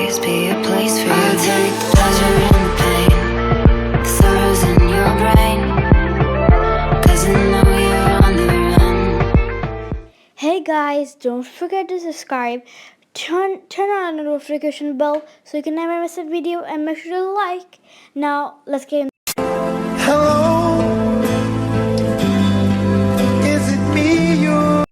always be a place for you. Take pleasure in the pain, the sorrows in your brain, 'cause I know you're on the run. Hey guys, don't forget to subscribe. Turn on the notification bell so you can never miss a video, and make sure to like. Now let's get in. Hello, is it me you?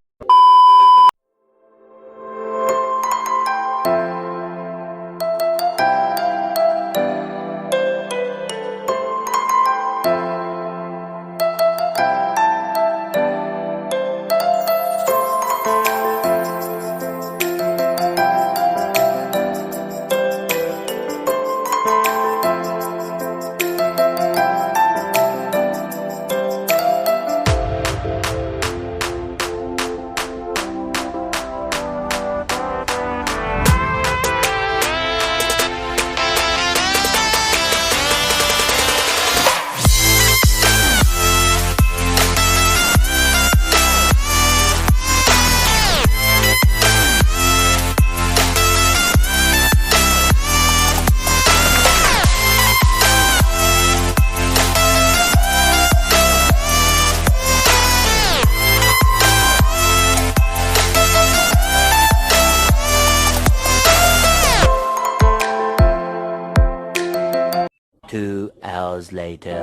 Two hours later.